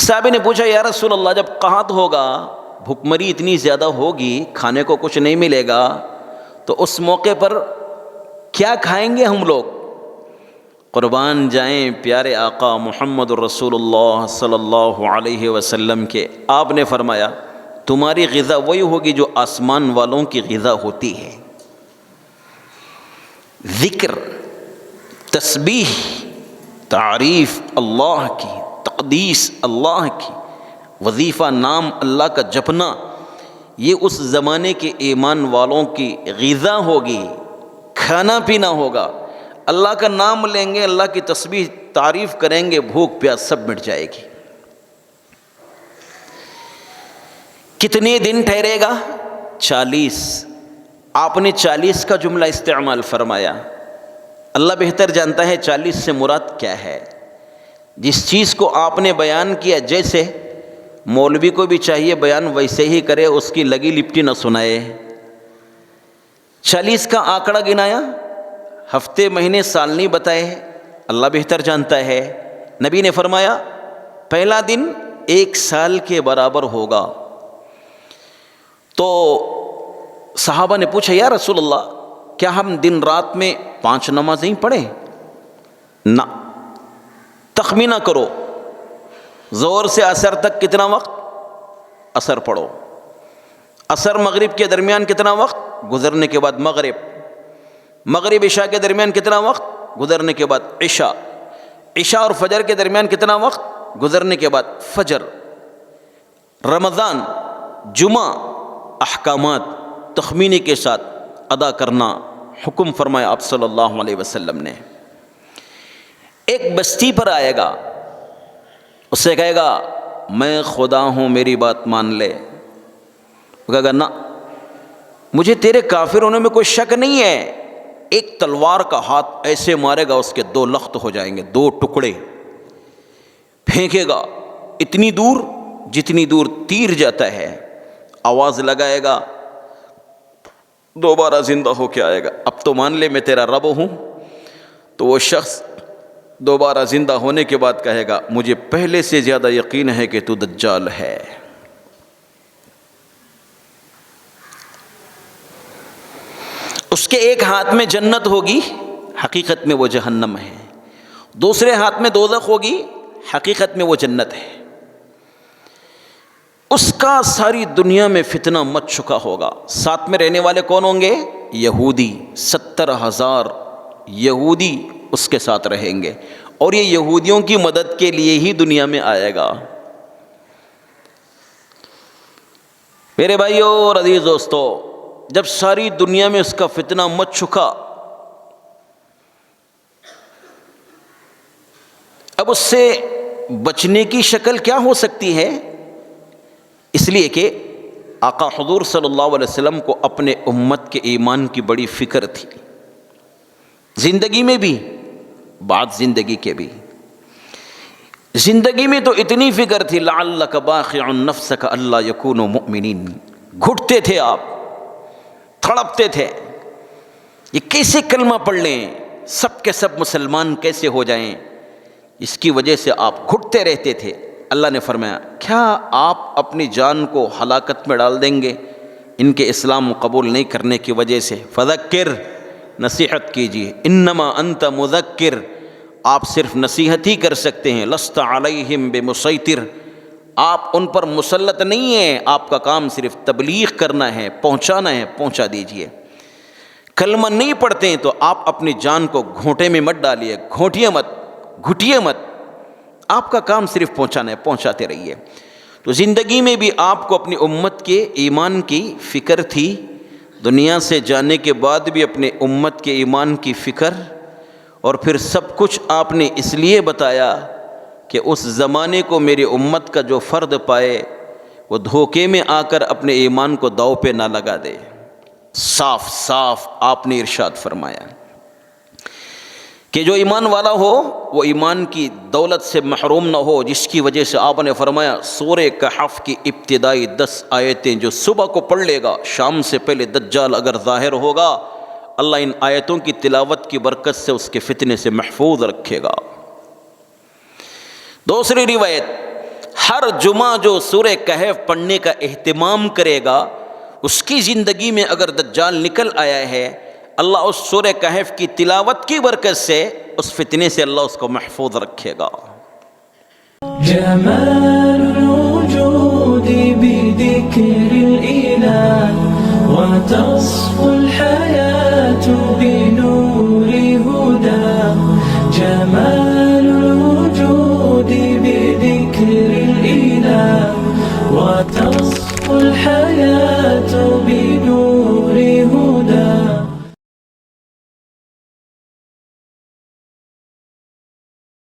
صحابی نے پوچھا یا رسول اللہ جب قحط ہوگا، بھوکمری اتنی زیادہ ہوگی، کھانے کو کچھ نہیں ملے گا، تو اس موقع پر کیا کھائیں گے ہم لوگ؟ قربان جائیں پیارے آقا محمد الرسول اللہ صلی اللہ علیہ وسلم کے، آپ نے فرمایا تمہاری غذا وہی ہوگی جو آسمان والوں کی غذا ہوتی ہے، ذکر، تسبیح، تعریف اللہ کی، تقدیس اللہ کی، وظیفہ نام اللہ کا جپنا، یہ اس زمانے کے ایمان والوں کی غذا ہوگی، کھانا پینا ہوگا، اللہ کا نام لیں گے، اللہ کی تسبیح تعریف کریں گے، بھوک پیاس سب مٹ جائے گی۔ کتنے دن ٹھہرے گا؟ 40۔ آپ نے 40 کا جملہ استعمال فرمایا، اللہ بہتر جانتا ہے 40 سے مراد کیا ہے۔ جس چیز کو آپ نے بیان کیا، جیسے مولوی کو بھی چاہیے بیان ویسے ہی کرے، اس کی لگی لپٹی نہ سنائے۔ 40 کا آنکڑا گنایا، ہفتے مہینے سال نہیں بتائے، اللہ بہتر جانتا ہے۔ نبی نے فرمایا پہلا دن 1 سال کے برابر ہوگا۔ تو صحابہ نے پوچھا یا رسول اللہ کیا ہم دن رات میں 5 نمازیں پڑھیں؟ نہ، تخمینہ کرو، زور سے عصر تک کتنا وقت؟ عصر پڑھو، عصر مغرب کے درمیان کتنا وقت؟ گزرنے کے بعد مغرب، مغرب عشاء کے درمیان کتنا وقت؟ گزرنے کے بعد عشاء، عشاء اور فجر کے درمیان کتنا وقت؟ گزرنے کے بعد فجر۔ رمضان، جمعہ، احکامات تخمینے کے ساتھ ادا کرنا حکم فرمایا آپ صلی اللہ علیہ وسلم نے۔ ایک بستی پر آئے گا، اس سے کہے گا میں خدا ہوں میری بات مان لے، وہ کہے گا نہ مجھے تیرے کافر ہونے میں کوئی شک نہیں ہے۔ ایک تلوار کا ہاتھ ایسے مارے گا، اس کے 2 لخت ہو جائیں گے، 2 ٹکڑے پھینکے گا اتنی دور جتنی دور تیر جاتا ہے، آواز لگائے گا، دوبارہ زندہ ہو کے آئے گا، اب تو مان لے میں تیرا رب ہوں۔ تو وہ شخص دوبارہ زندہ ہونے کے بعد کہے گا مجھے پہلے سے زیادہ یقین ہے کہ تو دجال ہے۔ اس کے ایک ہاتھ میں جنت ہوگی، حقیقت میں وہ جہنم ہے، دوسرے ہاتھ میں دوزخ ہوگی، حقیقت میں وہ جنت ہے۔ اس کا ساری دنیا میں فتنہ مچ چکا ہوگا۔ ساتھ میں رہنے والے کون ہوں گے؟ یہودی، 70,000 یہودی اس کے ساتھ رہیں گے، اور یہ یہودیوں کی مدد کے لیے ہی دنیا میں آئے گا۔ میرے بھائیو اور عزیز دوستو، جب ساری دنیا میں اس کا فتنہ مچ چکا، اب اس سے بچنے کی شکل کیا ہو سکتی ہے؟ اس لیے کہ آقا حضور صلی اللہ علیہ وسلم کو اپنے امت کے ایمان کی بڑی فکر تھی، زندگی میں بھی، بعد زندگی کے بھی۔ زندگی میں تو اتنی فکر تھی، لعلک باخع نفسک الا یکونوا مؤمنین، گھٹتے تھے آپ، تڑپتے تھے، یہ کیسے کلمہ پڑھ لیں، سب کے سب مسلمان کیسے ہو جائیں، اس کی وجہ سے آپ گھٹتے رہتے تھے۔ اللہ نے فرمایا کیا آپ اپنی جان کو ہلاکت میں ڈال دیں گے ان کے اسلام قبول نہیں کرنے کی وجہ سے؟ فذکر، نصیحت کیجیے، انما انت مذکر، آپ صرف نصیحت ہی کر سکتے ہیں، لست علیہم بمسیطر، آپ ان پر مسلط نہیں ہیں، آپ کا کام صرف تبلیغ کرنا ہے، پہنچانا ہے، پہنچا دیجیے۔ کلمہ نہیں پڑھتے ہیں تو آپ اپنی جان کو گھونٹے میں مت ڈالیے، گھونٹیے مت، گھٹیے مت، آپ کا کام صرف پہنچانا ہے، پہنچاتے رہیے۔ تو زندگی میں بھی آپ کو اپنی امت کے ایمان کی فکر تھی، دنیا سے جانے کے بعد بھی اپنے امت کے ایمان کی فکر، اور پھر سب کچھ آپ نے اس لیے بتایا کہ اس زمانے کو میری امت کا جو فرد پائے وہ دھوکے میں آ کر اپنے ایمان کو داؤ پہ نہ لگا دے۔ صاف صاف آپ نے ارشاد فرمایا کہ جو ایمان والا ہو وہ ایمان کی دولت سے محروم نہ ہو، جس کی وجہ سے آپ نے فرمایا سورہ کہف کی ابتدائی 10 آیتیں جو صبح کو پڑھ لے گا، شام سے پہلے دجال اگر ظاہر ہوگا، اللہ ان آیتوں کی تلاوت کی برکت سے اس کے فتنے سے محفوظ رکھے گا۔ دوسری روایت، ہر جمعہ جو سورہ کہف پڑھنے کا اہتمام کرے گا اس کی زندگی میں اگر دجال نکل آیا ہے، اللہ اس سورہ کہف کی تلاوت کی برکت سے اس فتنے سے اللہ اس کو محفوظ رکھے گا۔ جمال الوجود بذكر الإله وتصفو الحياة بنور